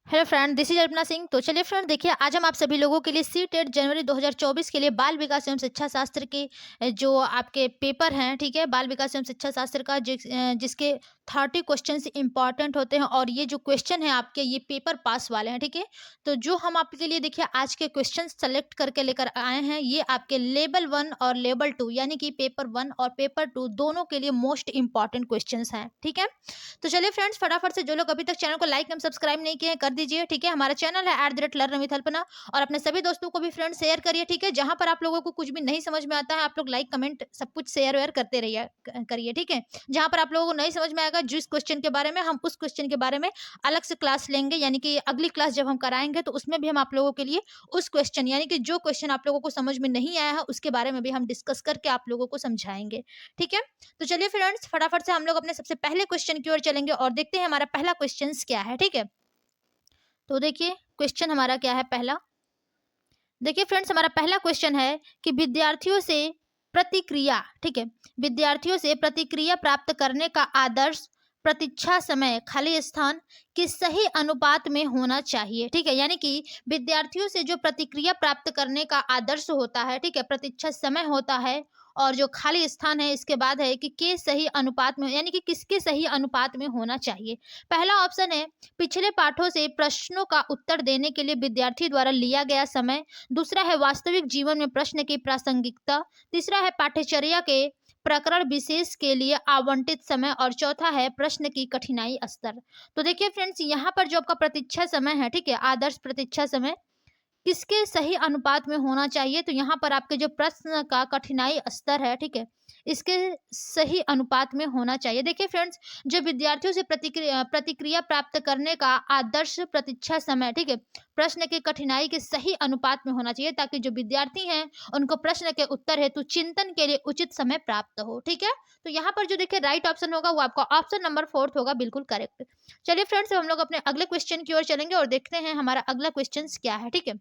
Hello friend, this is Alpana Singh. तो चलिए friend, देखिए आज हम आप सभी लोगों के लिए सी टेट जनवरी 2024 के लिए बाल विकास एवं शिक्षा शास्त्र के जो आपके पेपर हैं, ठीक है, बाल विकास एवं शिक्षा शास्त्र का जिसके 30 क्वेश्चन इंपॉर्टेंट होते हैं और ये जो क्वेश्चन है आपके ये पेपर पास वाले हैं, ठीक है। तो जो हम आपके लिए देखिए आज के क्वेश्चन सेलेक्ट करके लेकर आए हैं, ये आपके लेवल 1 और लेवल 2 यानी कि पेपर 1 और पेपर 2 दोनों के लिए मोस्ट इंपॉर्टेंट क्वेश्चन हैं, ठीक है। तो चलिए फ्रेंड्स, फटाफट से जो लोग अभी तक चैनल को लाइक एंड सब्सक्राइब नहीं किए हैं कर दीजिए, ठीक है। हमारा चैनल है @लर्न और अपने सभी दोस्तों को भी फ्रेंड्स शेयर करिए, ठीक है। जहां पर आप लोगों को कुछ भी नहीं समझ में आता है आप लोग लाइक कमेंट सब कुछ शेयर वेयर करते रहिए करिए, ठीक है। जहां पर आप लोगों को नहीं समझ में आएगा जिस क्वेश्चन के बारे में, हम उस क्वेश्चन के बारे में अलग से क्लास लेंगे, यानी कि अगली क्लास जब हम कराएंगे तो उसमें भी हम आप लोगों के लिए उस क्वेश्चन यानी कि जो क्वेश्चन आप लोगों को समझ में नहीं आया है उसके बारे में भी हम डिस्कस करके आप लोगों को समझाएंगे, ठीक है। तो चलिए फ्रेंड्स, फटाफट से हम लोग अपने सबसे पहले क्वेश्चन की ओर चलेंगे और देखते हैं हमारा पहला क्वेश्चन क्या है, ठीक है। तो देखिए क्वेश्चन हमारा क्या है पहला। देखिए फ्रेंड्स, हमारा पहला क्वेश्चन है कि विद्यार्थियों से प्रतिक्रिया, ठीक है, विद्यार्थियों से प्रतिक्रिया प्राप्त करने का आदर्श प्रतीक्षा समय खाली स्थान किस सही अनुपात में होना चाहिए, ठीक है। यानी कि विद्यार्थियों से जो प्रतिक्रिया प्राप्त करने का आदर्श होता है, ठीक है, प्रतीक्षा समय होता है और जो खाली स्थान है इसके बाद है कि के सही अनुपात में, यानी कि किसके सही अनुपात में होना चाहिए। पहला ऑप्शन है पिछले पाठों से प्रश्नों का उत्तर देने के लिए विद्यार्थी द्वारा लिया गया समय। दूसरा है वास्तविक जीवन में प्रश्न की प्रासंगिकता। तीसरा है पाठ्यचर्या के प्रकरण विशेष के लिए आवंटित समय और चौथा है प्रश्न की कठिनाई स्तर। तो देखिए फ्रेंड्स, यहाँ पर जो आपका प्रतीक्षा समय है, ठीक है, आदर्श प्रतीक्षा समय किसके सही अनुपात में होना चाहिए, तो यहाँ पर आपके जो प्रश्न का कठिनाई स्तर है, ठीक है, इसके सही अनुपात में होना चाहिए। देखिए फ्रेंड्स, जो विद्यार्थियों से प्रतिक्रिया प्रतिक्रिया प्राप्त करने का आदर्श प्रतीक्षा समय, ठीक है, प्रश्न की कठिनाई के सही अनुपात में होना चाहिए ताकि जो विद्यार्थी हैं उनको प्रश्न के उत्तर हेतु चिंतन के लिए उचित समय प्राप्त हो, ठीक है। तो यहाँ पर जो देखिए राइट ऑप्शन होगा वो आपका ऑप्शन नंबर 4 होगा, बिल्कुल करेक्ट। चलिए फ्रेंड्स, हम लोग अपने अगले क्वेश्चन की ओर चलेंगे और देखते हैं हमारा अगला क्वेश्चन क्या है, ठीक है।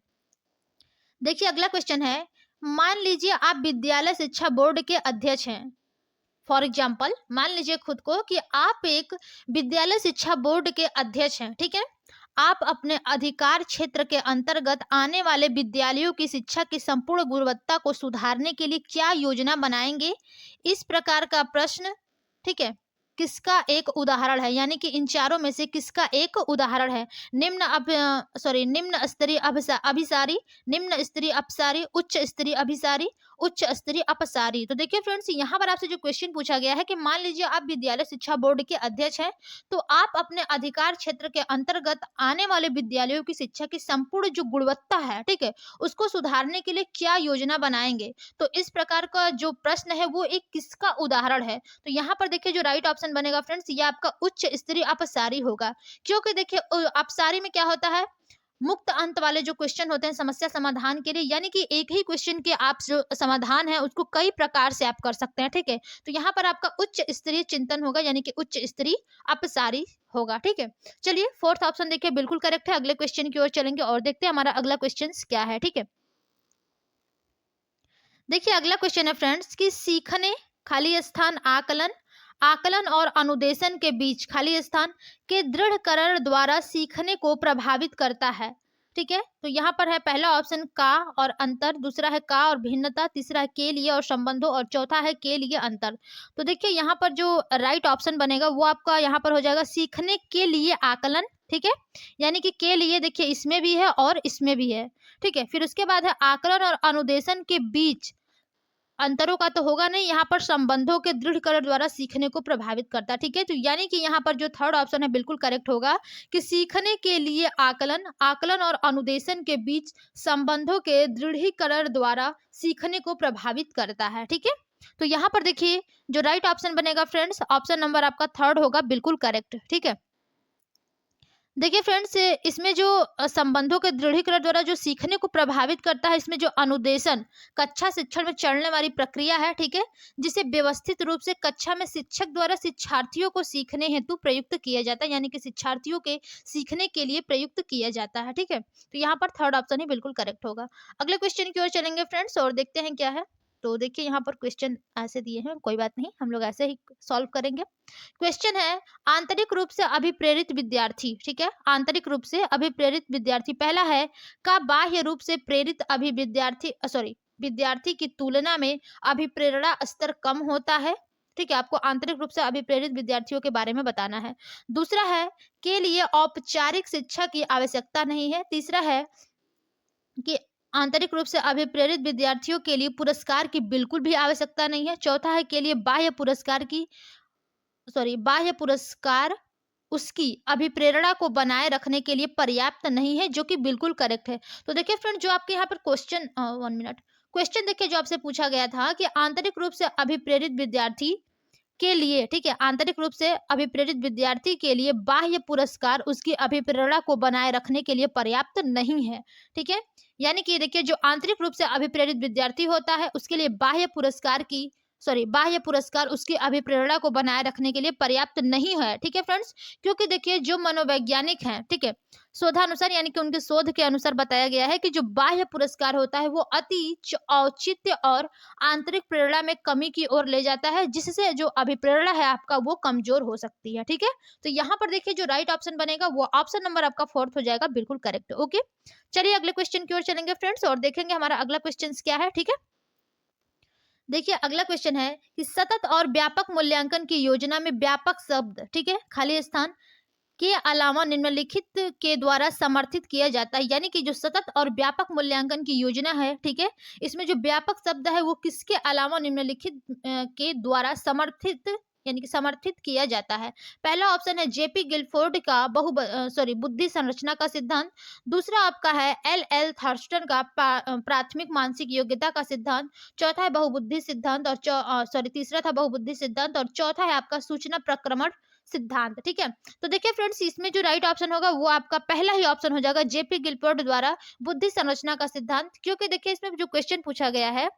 देखिए अगला क्वेश्चन है, मान लीजिए आप विद्यालय शिक्षा बोर्ड के अध्यक्ष हैं। फॉर एग्जाम्पल, मान लीजिए खुद को कि आप एक विद्यालय शिक्षा बोर्ड के अध्यक्ष हैं, ठीक है। आप अपने अधिकार क्षेत्र के अंतर्गत आने वाले विद्यालयों की शिक्षा की संपूर्ण गुणवत्ता को सुधारने के लिए क्या योजना बनाएंगे। इस प्रकार का प्रश्न, ठीक है, किसका एक उदाहरण है, यानी कि इन चारों में से किसका एक उदाहरण है। निम्न स्तरीय अभिसारी, निम्न स्तरीय अपसारी, उच्च स्तरीय अभिसारी, उच्च स्तरीय अपसारी। तो देखिए फ्रेंड्स, यहाँ पर आपसे जो क्वेश्चन पूछा गया है कि मान लीजिए आप विद्यालय शिक्षा बोर्ड के अध्यक्ष हैं, तो आप अपने अधिकार क्षेत्र के अंतर्गत आने वाले विद्यालयों की शिक्षा की संपूर्ण जो गुणवत्ता है, ठीक है, उसको सुधारने के लिए क्या योजना बनाएंगे। तो इस प्रकार का जो प्रश्न है वो एक किसका उदाहरण है। तो यहाँ पर देखिए जो राइट ऑप्शन बनेगा फ्रेंड्स, ये आपका उच्च स्तरीय अपसारी होगा। क्योंकि देखिए अपसारी में क्या होता है, मुक्त अंत वाले जो क्वेश्चन होते हैं समस्या समाधान के लिए, यानी कि एक ही क्वेश्चन के आप जो समाधान है उसको कई प्रकार से आप कर सकते हैं, ठीक है। तो यहाँ पर आपका उच्च स्तरीय चिंतन होगा, यानी कि उच्च स्तरीय अपसारी होगा, ठीक है। चलिए फोर्थ ऑप्शन देखिए बिल्कुल करेक्ट है। अगले क्वेश्चन की ओर चलेंगे और देखते हैं हमारा अगला क्वेश्चन क्या है, ठीक है। देखिए अगला क्वेश्चन है फ्रेंड्स कि सीखने खाली स्थान आकलन, आकलन और अनुदेशन के बीच खाली स्थान के दृढ़करण द्वारा सीखने को प्रभावित करता है, ठीक है। तो यहाँ पर है पहला ऑप्शन का और अंतर, दूसरा है का और भिन्नता, तीसरा है के लिए और संबंधों और चौथा है के लिए अंतर। तो देखिए यहाँ पर जो राइट ऑप्शन बनेगा वो आपका यहाँ पर हो जाएगा सीखने के लिए आकलन, ठीक है, यानी कि के लिए देखिए इसमें भी है और इसमें भी है, ठीक है। फिर उसके बाद है आकलन और अनुदेशन के बीच अंतरों का तो होगा नहीं, यहाँ पर संबंधों के दृढ़करण द्वारा सीखने को प्रभावित करता है, ठीक है। तो यानी कि यहाँ पर जो थर्ड ऑप्शन है बिल्कुल करेक्ट होगा कि सीखने के लिए आकलन, आकलन और अनुदेशन के बीच संबंधों के दृढ़ीकरण द्वारा सीखने को प्रभावित करता है, ठीक है। तो यहाँ पर देखिए जो राइट ऑप्शन बनेगा फ्रेंड्स, ऑप्शन नंबर आपका थर्ड होगा, बिल्कुल करेक्ट, ठीक है। देखिए फ्रेंड्स, इसमें जो संबंधों के दृढ़ीकरण द्वारा जो सीखने को प्रभावित करता है, इसमें जो अनुदेशन कक्षा शिक्षण में चलने वाली प्रक्रिया है, ठीक है, जिसे व्यवस्थित रूप से कक्षा में शिक्षक द्वारा शिक्षार्थियों को सीखने हेतु प्रयुक्त किया जाता है, यानी कि शिक्षार्थियों के सीखने के लिए प्रयुक्त किया जाता है, ठीक है। तो यहाँ पर थर्ड ऑप्शन ही बिल्कुल करेक्ट होगा। अगले क्वेश्चन की ओर चलेंगे फ्रेंड्स और देखते हैं क्या है। तो देखिए यहाँ पर क्वेश्चन ऐसे दिए हैं, कोई बात नहीं, हम लोग ऐसे ही सॉल्व करेंगे। क्वेश्चन है, आंतरिक रूप से अभिप्रेरित विद्यार्थी, ठीक है, आंतरिक रूप से अभिप्रेरित विद्यार्थी। पहला है, का बाह्य रूप से प्रेरित अभिविद्यार्थी विद्यार्थी की तुलना में अभिप्रेरणा स्तर कम होता है। ठीक है, आपको आंतरिक रूप से अभिप्रेरित विद्यार्थियों के बारे में बताना है। दूसरा है, के लिए औपचारिक शिक्षा की आवश्यकता नहीं है। तीसरा है कि आंतरिक रूप से अभिप्रेरित विद्यार्थियों के लिए पुरस्कार की बिल्कुल भी आवश्यकता नहीं है। चौथा है, के लिए बाह्य पुरस्कार उसकी अभिप्रेरणा को बनाए रखने के लिए पर्याप्त नहीं है, जो कि बिल्कुल करेक्ट है। तो देखिए फ्रेंड, जो आपके यहाँ पर क्वेश्चन 1 मिनट, क्वेश्चन देखिए जो आपसे पूछा गया था कि आंतरिक रूप से अभिप्रेरित विद्यार्थी के लिए, ठीक है, आंतरिक रूप से अभिप्रेरित विद्यार्थी के लिए बाह्य पुरस्कार उसकी अभिप्रेरणा को बनाए रखने के लिए पर्याप्त नहीं है। ठीक है, यानी कि देखिए जो आंतरिक रूप से अभिप्रेरित विद्यार्थी होता है उसके लिए बाह्य पुरस्कार उसकी अभिप्रेरणा को बनाए रखने के लिए पर्याप्त नहीं है। ठीक है फ्रेंड्स, क्योंकि देखिए जो मनोवैज्ञानिक हैं, ठीक है, शोधानुसार यानी कि उनके शोध के अनुसार बताया गया है कि जो बाह्य पुरस्कार होता है वो औचित्य और आंतरिक प्रेरणा में कमी की ओर ले जाता है, जिससे जो अभिप्रेरणा है आपका वो कमजोर हो सकती है। ठीक है, तो यहाँ पर देखिए जो राइट ऑप्शन बनेगा वो ऑप्शन नंबर आपका 4 हो जाएगा, बिल्कुल करेक्ट। ओके, चलिए अगले क्वेश्चन की ओर चलेंगे फ्रेंड्स और देखेंगे हमारा अगला क्वेश्चन क्या है। ठीक है, देखिए अगला क्वेश्चन है कि सतत और व्यापक मूल्यांकन की योजना में व्यापक शब्द, ठीक है, खाली स्थान के अलावा निम्नलिखित के द्वारा समर्थित किया जाता है। यानी कि जो सतत और व्यापक मूल्यांकन की योजना है, ठीक है, इसमें जो व्यापक शब्द है वो किसके अलावा निम्नलिखित के द्वारा समर्थित किया जाता है। पहला ऑप्शन है जेपी गिलफोर्ड का बुद्धि संरचना का सिद्धांत। दूसरा आपका है एल थर्स्टन का प्राथमिक मानसिक योग्यता का सिद्धांत। चौथा है बहुबुद्धि सिद्धांत और तीसरा था बहुबुद्धि सिद्धांत और चौथा है आपका सूचना प्रक्रमण सिद्धांत। ठीक है, तो देखिए फ्रेंड्स, इसमें जो राइट ऑप्शन होगा वो आपका पहला ही ऑप्शन हो जाएगा, जेपी गिलफोर्ड द्वारा बुद्धि संरचना का सिद्धांत। क्योंकि देखिए इसमें जो क्वेश्चन पूछा गया है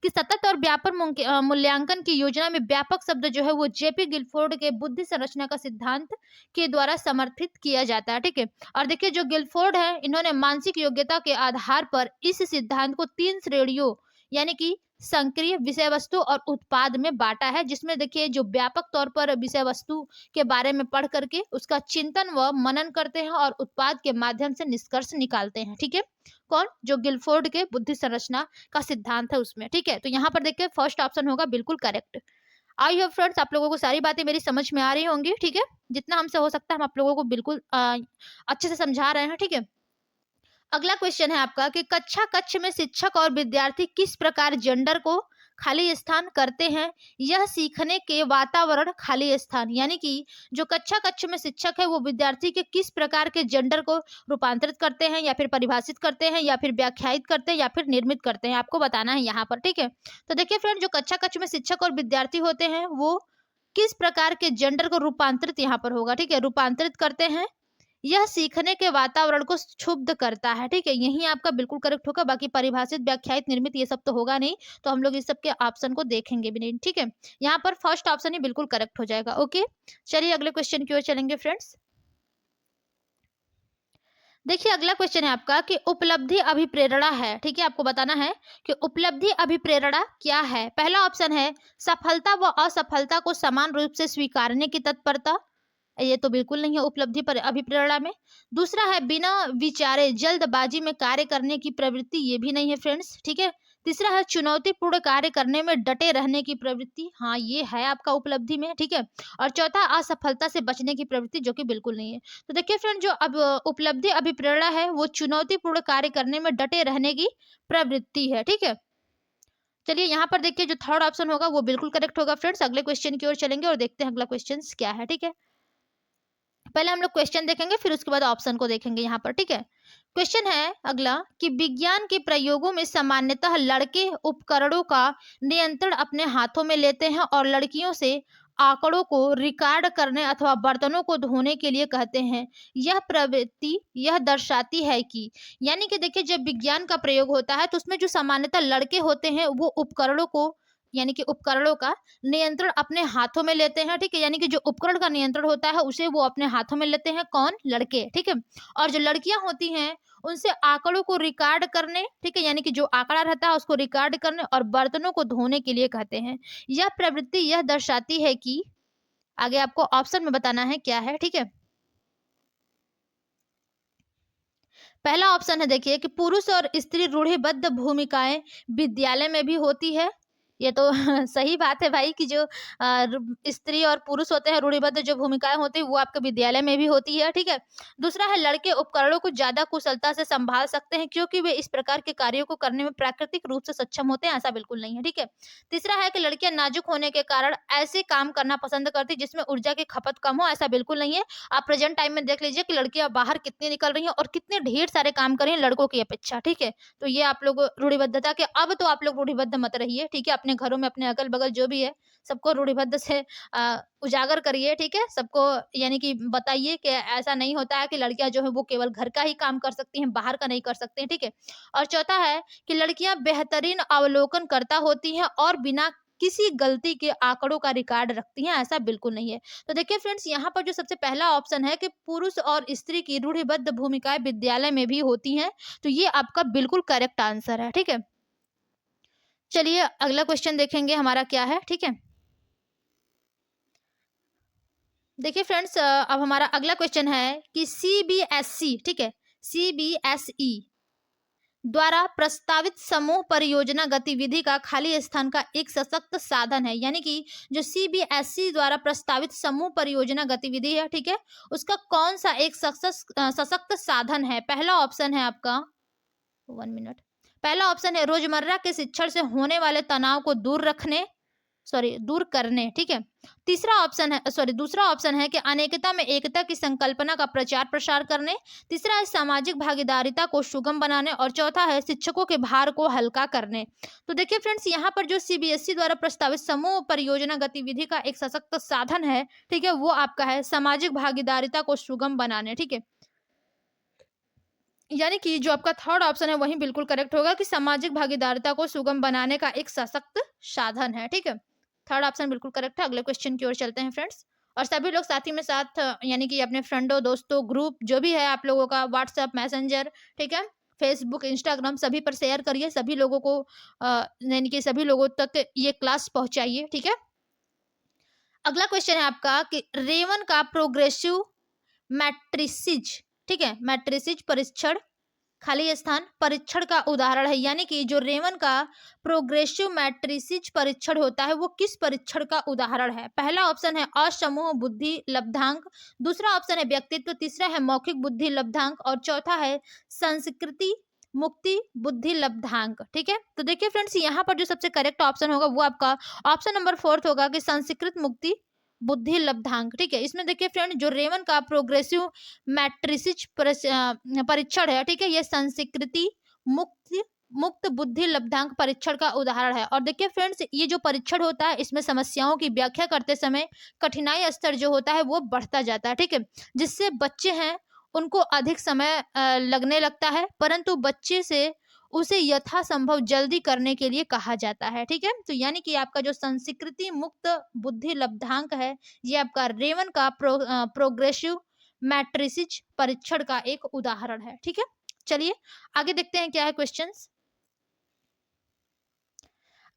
कि सतत और व्यापक मूल्यांकन की योजना में व्यापक शब्द जो है वो जेपी गिलफोर्ड के बुद्धि संरचना का सिद्धांत के द्वारा समर्थित किया जाता है। ठीक है, और देखिए जो गिलफोर्ड है इन्होंने मानसिक योग्यता के आधार पर इस सिद्धांत को 3 श्रेणियों यानी कि संक्रिय, विषय वस्तु और उत्पाद में बांटा है, जिसमें देखिए जो व्यापक तौर पर विषय वस्तु के बारे में पढ़ करके उसका चिंतन व मनन करते हैं और उत्पाद के माध्यम से निष्कर्ष निकालते हैं। ठीक है, कौन? जो गिलफोर्ड के बुद्धि संरचना का सिद्धांत है उसमें। ठीक है, तो यहाँ पर देखिए फर्स्ट ऑप्शन होगा बिल्कुल करेक्ट। आई होप फ्रेंड्स आप लोगों को सारी बातें मेरी समझ में आ रही होंगी। ठीक है, जितना हमसे हो सकता है हम आप लोगों को बिल्कुल अच्छे से समझा रहे हैं। ठीक है, अगला क्वेश्चन है आपका कि कक्ष में शिक्षक और विद्यार्थी किस प्रकार जेंडर को खाली स्थान करते हैं। यह सीखने के वातावरण खाली स्थान, यानी कि जो कक्ष में शिक्षक है वो विद्यार्थी के किस प्रकार के जेंडर को रूपांतरित करते हैं या फिर परिभाषित करते हैं या फिर व्याख्यायित करते हैं या फिर निर्मित करते हैं, आपको बताना है यहाँ पर। ठीक है, तो देखिए फ्रेंड, जो कक्ष में शिक्षक और विद्यार्थी होते हैं वो किस प्रकार के जेंडर को रूपांतरित यहाँ पर होगा। ठीक है, रूपांतरित करते हैं, यह सीखने के वातावरण को क्षुब्ध करता है। ठीक है, यही आपका बिल्कुल करेक्ट होगा, बाकी परिभाषित, व्याख्यायित, निर्मित ये सब तो होगा नहीं, तो हम लोग इस सब के ऑप्शन को देखेंगे भी नहीं। ठीक है, यहाँ पर फर्स्ट ऑप्शन ही बिल्कुल करेक्ट हो जाएगा। ओके, चलिए अगले क्वेश्चन की ओर चलेंगे फ्रेंड्स। देखिए अगला क्वेश्चन है आपका कि उपलब्धि अभिप्रेरणा है। ठीक है, आपको बताना है कि उपलब्धि अभिप्रेरणा क्या है। पहला ऑप्शन है सफलता व असफलता को समान रूप से स्वीकारने की तत्परता, ये तो बिल्कुल नहीं है उपलब्धि पर अभिप्रेरणा में। दूसरा है बिना विचारे जल्दबाजी में कार्य करने की प्रवृत्ति, ये भी नहीं है फ्रेंड्स। ठीक है, तीसरा है चुनौतीपूर्ण कार्य करने में डटे रहने की प्रवृत्ति, हाँ ये है आपका उपलब्धि में। ठीक है, और चौथा असफलता से बचने की प्रवृत्ति, जो कि बिल्कुल नहीं है। तो देखिए फ्रेंड, जो अब उपलब्धि अभिप्रेरणा है वो चुनौतीपूर्ण कार्य करने में डटे रहने की प्रवृत्ति है। ठीक है, चलिए यहाँ पर देखिए जो थर्ड ऑप्शन होगा वो बिल्कुल करेक्ट होगा फ्रेंड्स। अगले क्वेश्चन की ओर चलेंगे और देखते हैं अगला क्वेश्चन क्या है। ठीक है, पहले हम लोग क्वेश्चन देखेंगे फिर उसके बाद ऑप्शन को देखेंगे यहाँ पर। ठीक है, क्वेश्चन है अगला कि विज्ञान के प्रयोगों में सामान्यतः लड़के उपकरणों का नियंत्रण अपने हाथों में लेते हैं और लड़कियों से आंकड़ों को रिकॉर्ड करने अथवा बर्तनों को धोने के लिए कहते हैं। यह प्रवृत्ति यह दर्शाती है कि, यानी कि देखिए जब विज्ञान का प्रयोग होता है तो उसमें जो सामान्यतः लड़के होते हैं वो उपकरणों को यानी कि उपकरणों का नियंत्रण अपने हाथों में लेते हैं। ठीक है, यानी कि जो उपकरण का नियंत्रण होता है उसे वो अपने हाथों में लेते हैं, कौन? लड़के। ठीक है, और जो लड़कियां होती हैं उनसे आंकड़ों को रिकॉर्ड करने, ठीक है, यानी कि जो आंकड़ा रहता है उसको रिकॉर्ड करने और बर्तनों को धोने के लिए कहते हैं। यह प्रवृत्ति यह दर्शाती है कि, आगे आपको ऑप्शन में बताना है क्या है, ठीक है। पहला ऑप्शन है देखिए कि पुरुष और स्त्री रूढ़िबद्ध भूमिकाएं विद्यालय में भी होती है। ये तो सही बात है भाई कि जो स्त्री और पुरुष होते हैं, रूढ़िबद्ध जो भूमिकाएं होती है वो आपके विद्यालय में भी होती है, ठीक है। दूसरा है लड़के उपकरणों को ज्यादा कुशलता से संभाल सकते हैं क्योंकि वे इस प्रकार के कार्यों को करने में प्राकृतिक रूप से सक्षम होते हैं, ऐसा बिल्कुल नहीं है, ठीक है। तीसरा है कि लड़कियां नाजुक होने के कारण ऐसे काम करना पसंद करती है जिसमें ऊर्जा की खपत कम हो, ऐसा बिल्कुल नहीं है। आप प्रेजेंट टाइम में देख लीजिए कि लड़कियां बाहर कितनी निकल रही हैं और कितने ढेर सारे काम कर रही हैं लड़कों की अपेक्षा, ठीक है। तो ये आप लोग रूढ़िबद्धता के, अब तो आप लोग रूढ़िबद्ध मत रहिए, ठीक है। अपने घरों में अपने अगल बगल जो भी है सबको रूढ़िबद्ध से उजागर करिए, ठीक है। सबको यानी कि बताइए कि ऐसा नहीं होता है कि लड़कियां जो है वो केवल घर का ही काम कर सकती हैं, बाहर का नहीं कर सकती हैं, ठीक है। और चौथा है कि लड़कियां बेहतरीन अवलोकन करता होती हैं और बिना किसी गलती के आंकड़ों का रिकॉर्ड रखती हैं, ऐसा बिल्कुल नहीं है। तो देखिए फ्रेंड्स, यहाँ पर जो सबसे पहला ऑप्शन है कि पुरुष और स्त्री की रूढ़िबद्ध भूमिकाएं विद्यालय में भी होती हैं, तो ये आपका बिल्कुल करेक्ट आंसर है, ठीक है। चलिए अगला क्वेश्चन देखेंगे हमारा क्या है, ठीक है। देखिए फ्रेंड्स, अब हमारा अगला क्वेश्चन है कि सीबीएसई, ठीक है, सीबीएसई द्वारा प्रस्तावित समूह परियोजना गतिविधि का खाली स्थान का एक सशक्त साधन है, यानी कि जो सीबीएसई द्वारा प्रस्तावित समूह परियोजना गतिविधि है, ठीक है, उसका कौन सा एक सशक्त साधन है। पहला ऑप्शन है आपका, 1 मिनट, पहला ऑप्शन है रोजमर्रा के शिक्षण से होने वाले तनाव को दूर करने, ठीक है। दूसरा ऑप्शन है कि अनेकता में एकता की संकल्पना का प्रचार प्रसार करने। तीसरा है सामाजिक भागीदारिता को सुगम बनाने और चौथा है शिक्षकों के भार को हल्का करने। तो देखिए फ्रेंड्स, यहाँ पर जो सीबीएसई द्वारा प्रस्तावित समूह परियोजना गतिविधि का एक सशक्त साधन है, ठीक है, वो आपका है सामाजिक भागीदारिता को सुगम बनाने, ठीक है। यानी कि जो आपका थर्ड ऑप्शन है वही बिल्कुल करेक्ट होगा कि सामाजिक भागीदारिता को सुगम बनाने का एक सशक्त साधन है, ठीक है। थर्ड ऑप्शन बिल्कुल करेक्ट है। अगले क्वेश्चन की ओर चलते हैं फ्रेंड्स। और सभी लोग साथ ही में साथ यानी कि अपने फ्रेंडों, दोस्तों, ग्रुप जो भी है आप लोगों का, व्हाट्सएप, मैसेंजर, ठीक है, फेसबुक, इंस्टाग्राम, सभी पर शेयर करिए, सभी लोगों को यानी कि सभी लोगों तक ये क्लास पहुंचाइए, ठीक है। अगला क्वेश्चन है आपका कि रेवन का प्रोग्रेसिव मैट्रिसिज, ठीक है, मैट्रिसिज परीक्षण खाली स्थान परीक्षण का उदाहरण है, यानी कि जो रेवन का प्रोग्रेसिव मैट्रिसिज परीक्षण होता है वो किस परीक्षण का उदाहरण है। पहला ऑप्शन है असमूह बुद्धि लब्धांक, दूसरा ऑप्शन है व्यक्तित्व, तीसरा है मौखिक बुद्धि लब्धांक और चौथा है संस्कृति मुक्ति बुद्धि लब्धांक, ठीक है। तो देखिए फ्रेंड्स, यहाँ पर जो सबसे करेक्ट ऑप्शन होगा वो आपका ऑप्शन नंबर 4 होगा कि संस्कृत मुक्ति बुद्धि लब्धांक, ठीक है। इसमें देखिए फ्रेंड, जो रेवन का प्रोग्रेसिव मैट्रिसिज परीक्षण है, ठीक है, ये संस्कृति मुक्त बुद्धि लब्धांक परीक्षण का उदाहरण है। और देखिए फ्रेंड्स, ये जो परीक्षण होता है इसमें समस्याओं की व्याख्या करते समय कठिनाई स्तर जो होता है वो बढ़ता जाता है, ठीक है, जिससे बच्चे हैं उनको अधिक समय लगने लगता है, परंतु बच्चे से उसे यथासंभव जल्दी करने के लिए कहा जाता है, ठीक है। तो यानी कि आपका जो संस्कृति मुक्त बुद्धि लब्धांक है ये आपका रेवन का प्रोग्रेसिव मैट्रिसिज परीक्षण का एक उदाहरण है, ठीक है। चलिए आगे देखते हैं क्या है क्वेश्चंस।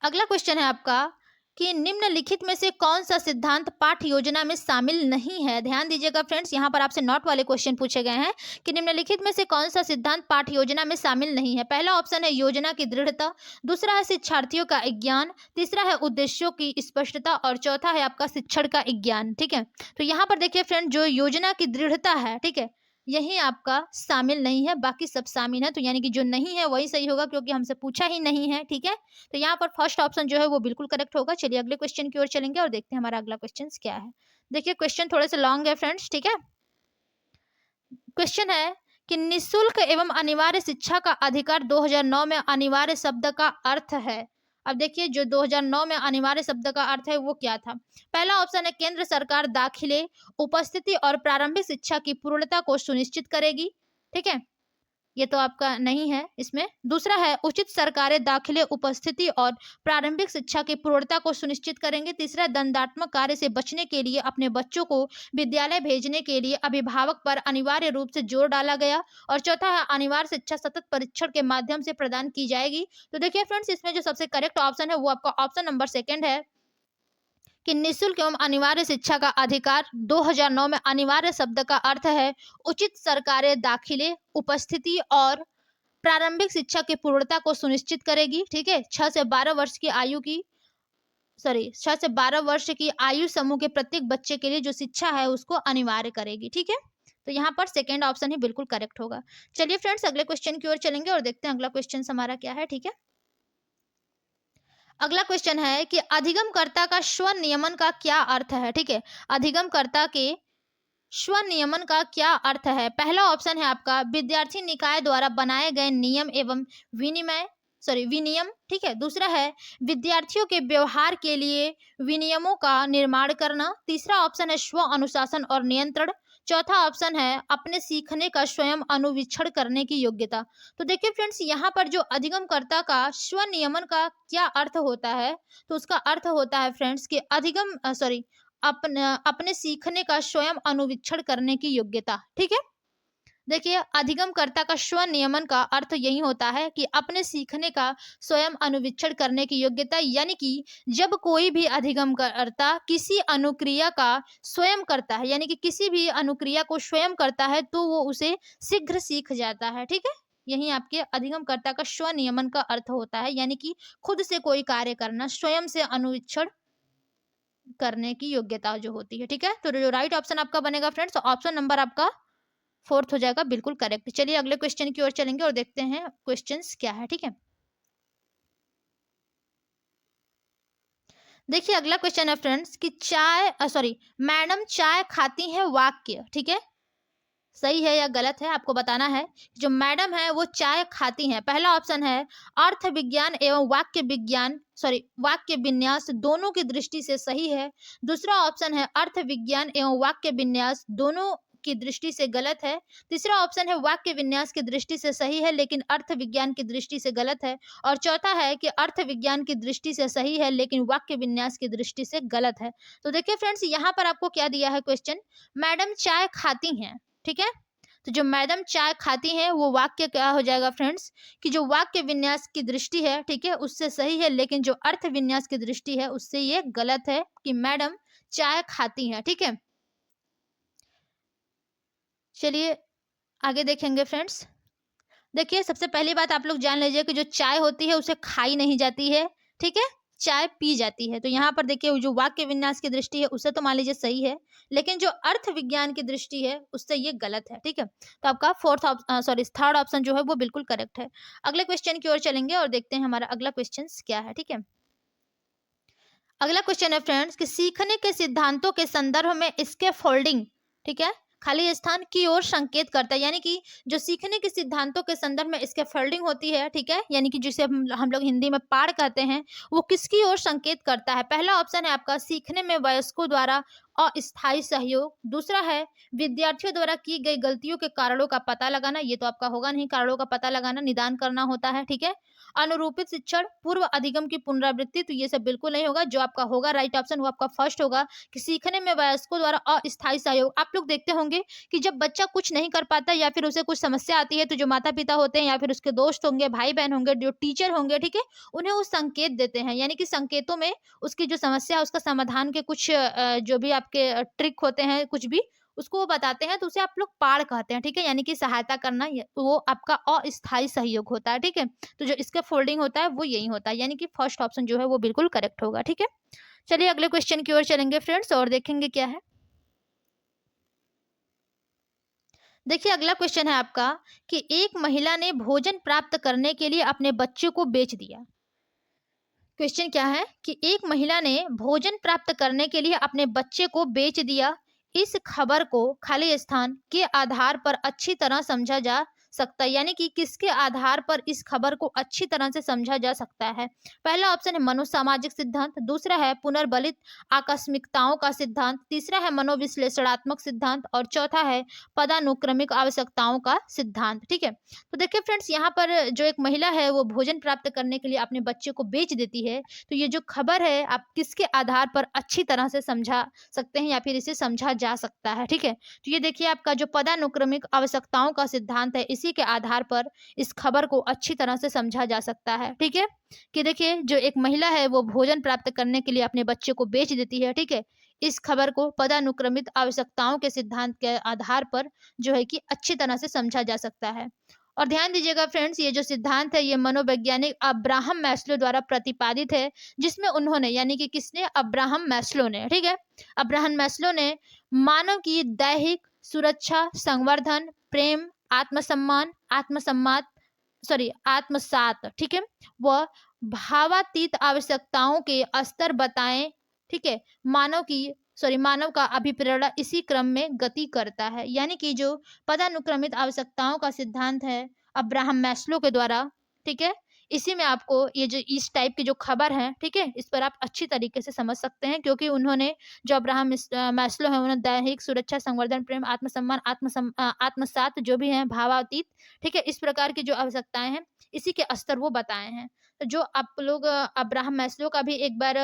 अगला क्वेश्चन है आपका कि निम्नलिखित में से कौन सा सिद्धांत पाठ योजना में शामिल नहीं है। ध्यान दीजिएगा फ्रेंड्स, यहाँ पर आपसे नोट वाले क्वेश्चन पूछे गए हैं कि निम्नलिखित में से कौन सा सिद्धांत पाठ योजना में शामिल नहीं है। पहला ऑप्शन है योजना की दृढ़ता, दूसरा है शिक्षार्थियों का ज्ञान, तीसरा है उद्देश्यों की स्पष्टता और चौथा है आपका शिक्षण का ज्ञान, ठीक है। तो यहाँ पर देखिए फ्रेंड, जो योजना की दृढ़ता है, ठीक है, यही आपका शामिल नहीं है, बाकी सब शामिल है। तो यानी कि जो नहीं है वही सही होगा क्योंकि हमसे पूछा ही नहीं है, ठीक है। तो यहाँ पर फर्स्ट ऑप्शन जो है वो बिल्कुल करेक्ट होगा। चलिए अगले क्वेश्चन की ओर चलेंगे और देखते हैं हमारा अगला क्वेश्चन क्या है। देखिए क्वेश्चन थोड़े से लॉन्ग है फ्रेंड्स, ठीक है। क्वेश्चन है कि निःशुल्क एवं अनिवार्य शिक्षा का अधिकार 2009 में अनिवार्य शब्द का अर्थ है। अब देखिए जो 2009 में अनिवार्य शब्द का अर्थ है वो क्या था। पहला ऑप्शन है केंद्र सरकार दाखिले, उपस्थिति और प्रारंभिक शिक्षा की पूर्णता को सुनिश्चित करेगी, ठीक है, ये तो आपका नहीं है इसमें। दूसरा है उचित सरकारी दाखिले उपस्थिति और प्रारंभिक शिक्षा की पूर्णता को सुनिश्चित करेंगे। तीसरा, दंडात्मक कार्य से बचने के लिए अपने बच्चों को विद्यालय भेजने के लिए अभिभावक पर अनिवार्य रूप से जोर डाला गया। और चौथा है अनिवार्य शिक्षा सतत परीक्षण के माध्यम से प्रदान की जाएगी। तो देखिए फ्रेंड्स, इसमें जो सबसे करेक्ट ऑप्शन है वो आपका ऑप्शन नंबर सेकंड है कि निःशुल्क एवं अनिवार्य शिक्षा का अधिकार। 2009 में अनिवार्य शब्द का अर्थ है उचित सरकारी दाखिले उपस्थिति और प्रारंभिक शिक्षा की पूर्णता को सुनिश्चित करेगी। ठीक है, 6 से 12 वर्ष की आयु की 6 से 12 वर्ष की आयु समूह के प्रत्येक बच्चे के लिए जो शिक्षा है उसको अनिवार्य करेगी। ठीक है, तो यहाँ पर सेकेंड ऑप्शन ही बिल्कुल करेक्ट होगा। चलिए फ्रेंड्स, अगले क्वेश्चन की ओर चलेंगे और देखते हैं अगला क्वेश्चन हमारा क्या है। ठीक है, अगला क्वेश्चन है कि अधिगमकर्ता का स्वनियमन का क्या अर्थ है। ठीक है, अधिगमकर्ता के स्वनियमन का क्या अर्थ है। पहला ऑप्शन है आपका विद्यार्थी निकाय द्वारा बनाए गए नियम एवं विनियम। ठीक है, दूसरा है विद्यार्थियों के व्यवहार के लिए विनियमों का निर्माण करना। तीसरा ऑप्शन है स्व अनुशासन और नियंत्रण। चौथा ऑप्शन है अपने सीखने का स्वयं अनुवीक्षण करने की योग्यता। तो देखिए फ्रेंड्स, यहाँ पर जो अधिगमकर्ता का स्वनियमन का क्या अर्थ होता है, तो उसका अर्थ होता है फ्रेंड्स कि अपने सीखने का स्वयं अनुवीक्षण करने की योग्यता। ठीक है, देखिए अधिगमकर्ता का स्वनियमन का अर्थ यही होता है कि अपने सीखने का स्वयं अनुवीक्षण करने की योग्यता, यानी कि जब कोई भी अधिगमकर्ता किसी अनुक्रिया का स्वयं करता है, यानी कि किसी भी अनुक्रिया को स्वयं करता है तो वो उसे शीघ्र सीख जाता है। ठीक है, यही आपके अधिगमकर्ता का स्वनियमन का अर्थ होता है, यानी कि खुद से कोई कार्य करना, स्वयं से अनुवीक्षण करने की योग्यता जो होती है। ठीक है, तो जो राइट ऑप्शन आपका बनेगा फ्रेंड्स, ऑप्शन नंबर आपका फोर्थ हो जाएगा, बिल्कुल करेक्ट। चलिए अगले क्वेश्चन की ओर चलेंगे और देखते हैं क्वेश्चंस क्या है। ठीक है, देखिए अगला क्वेश्चन है फ्रेंड्स कि मैडम चाय खाती हैं वाक्य। ठीक है, सही है या गलत है आपको बताना है। जो मैडम है वो चाय खाती हैं। पहला ऑप्शन है अर्थ विज्ञान एवं वाक्य विन्यास दोनों की दृष्टि से सही है। दूसरा ऑप्शन है अर्थ विज्ञान एवं वाक्य विन्यास दोनों की दृष्टि से गलत है। तीसरा ऑप्शन है वाक्य विन्यास की दृष्टि से सही है लेकिन अर्थ विज्ञान की दृष्टि से गलत है। और चौथा है कि अर्थ विज्ञान की दृष्टि से सही है लेकिन वाक्य विन्यास की दृष्टि से गलत है। तो देखिए फ्रेंड्स, यहाँ पर आपको क्या दिया है क्वेश्चन, मैडम चाय खाती हैं। ठीक है, तो जो मैडम चाय खाती हैं वो वाक्य क्या हो जाएगा फ्रेंड्स कि जो वाक्य विन्यास की दृष्टि है, ठीक है, उससे सही है, लेकिन जो अर्थ विन्यास की दृष्टि है उससे ये गलत है कि मैडम चाय खाती हैं। ठीक है, चलिए आगे देखेंगे फ्रेंड्स। देखिए सबसे पहली बात आप लोग जान लीजिए कि जो चाय होती है उसे खाई नहीं जाती है। ठीक है, चाय पी जाती है। तो यहाँ पर देखिए जो वाक्य विन्यास की दृष्टि है उससे तो मान लीजिए सही है, लेकिन जो अर्थ विज्ञान की दृष्टि है उससे ये गलत है। ठीक है, तो आपका थर्ड ऑप्शन जो है वो बिल्कुल करेक्ट है। अगले क्वेश्चन की ओर चलेंगे और देखते हैं हमारा अगला क्वेश्चन क्या है। ठीक है, अगला क्वेश्चन है फ्रेंड्स कि सीखने के सिद्धांतों के संदर्भ में इसके फोल्डिंग, ठीक है, खाली स्थान की ओर संकेत करता है। यानी कि जो सीखने के सिद्धांतों के संदर्भ में इसके फोल्डिंग होती है, ठीक है, यानी कि जिसे हम लोग हिंदी में पाठ कहते हैं, वो किसकी ओर संकेत करता है। पहला ऑप्शन है आपका सीखने में वयस्कों द्वारा अस्थायी सहयोग। दूसरा है विद्यार्थियों द्वारा की गई गलतियों के कारणों का पता लगाना, ये तो आपका होगा नहीं, कारणों का पता लगाना, निदान करना होता है। ठीक है, अनुरूपित शिक्षण, पूर्व अधिगम की पुनरावृत्ति, तो ये सब बिल्कुल नहीं होगा। जो आपका होगा राइट ऑप्शन वो आपका फर्स्ट होगा कि सीखने में वयस्कों द्वारा अस्थायी सहयोग। आप लोग देखते होंगे कि जब बच्चा कुछ नहीं कर पाता या फिर उसे कुछ समस्या आती है तो जो माता पिता होते हैं या फिर उसके दोस्त होंगे, भाई बहन होंगे, जो टीचर होंगे, ठीक है, उन्हें वो संकेत देते हैं। यानी कि संकेतों में उसकी जो समस्या है उसका समाधान के कुछ जो भी आपके ट्रिक होते हैं, कुछ भी उसको वो बताते हैं, तो उसे आप लोग पाड़ कहते हैं। ठीक है, यानी कि सहायता करना, वो आपका अस्थायी सहयोग होता है। ठीक है, तो जो इसका फोल्डिंग होता है वो यही होता है, यानी कि फर्स्ट ऑप्शन जो है वो बिल्कुल करेक्ट होगा। ठीक है, चलिए अगले क्वेश्चन की ओर चलेंगे फ्रेंड्स और देखेंगे क्या है। देखिए अगला क्वेश्चन है आपका कि एक महिला ने भोजन प्राप्त करने के लिए अपने बच्चे को बेच दिया। क्वेश्चन क्या है कि एक महिला ने भोजन प्राप्त करने के लिए अपने बच्चे को बेच दिया। इस खबर को खाली स्थान के आधार पर अच्छी तरह समझा जा सकता है, यानी कि किसके आधार पर इस खबर को अच्छी तरह से समझा जा सकता है। पहला ऑप्शन है मनोसामाजिक सिद्धांत, दूसरा है पुनर्बलित आकस्मिकताओं का सिद्धांत, तीसरा है मनोविश्लेषणात्मक सिद्धांत और चौथा है पदानुक्रमिक आवश्यकताओं का सिद्धांत। ठीक है, तो देखिए फ्रेंड्स, यहाँ पर जो एक महिला है वो भोजन प्राप्त करने के लिए अपने बच्चे को बेच देती है, तो ये जो खबर है आप किसके आधार पर अच्छी तरह से समझा सकते हैं या फिर इसे समझा जा सकता है। ठीक है, तो ये देखिए आपका जो पदानुक्रमिक आवश्यकताओं का सिद्धांत है, इसी के आधार पर इस खबर को अच्छी तरह से समझा जा सकता है। ठीक है, कि देखिए जो एक महिला है वो भोजन प्राप्त करने के लिए अपने बच्चे को बेच देती है। ठीक है, इस खबर को पदानुक्रमित आवश्यकताओं के सिद्धांत के आधार पर जो है कि अच्छी तरह से समझा जा सकता है। और ध्यान दीजिएगा फ्रेंड्स, ये जो सिद्धांत है ये मनोवैज्ञानिक अब्राहम मैस्लो द्वारा प्रतिपादित है, जिसमें उन्होंने, यानी कि किसने, अब्राहम मैस्लो ने, ठीक है, अब्राहम मैस्लो ने मानव की दैहिक सुरक्षा, संवर्धन, प्रेम, आत्मसम्मान, आत्मसात, ठीक है, वह भावातीत आवश्यकताओं के स्तर बताएं। ठीक है, मानव का अभिप्रेरणा इसी क्रम में गति करता है, यानी कि जो पदानुक्रमित आवश्यकताओं का सिद्धांत है अब्राहम मैस्लो के द्वारा, ठीक है, इसी में आपको ये जो इस टाइप की जो खबर है, ठीक है, इस पर आप अच्छी तरीके से समझ सकते हैं, क्योंकि उन्होंने, जो अब्राहम मैस्लो है, उन्होंने दैहिक सुरक्षा, संवर्धन, प्रेम, आत्मसम्मान, आत्मसात जो भी है, भावातीत, ठीक है, इस प्रकार की जो आवश्यकताएं हैं इसी के स्तर वो बताए हैं। तो जो आप लोग अब्राहम मैस्लो का भी एक बार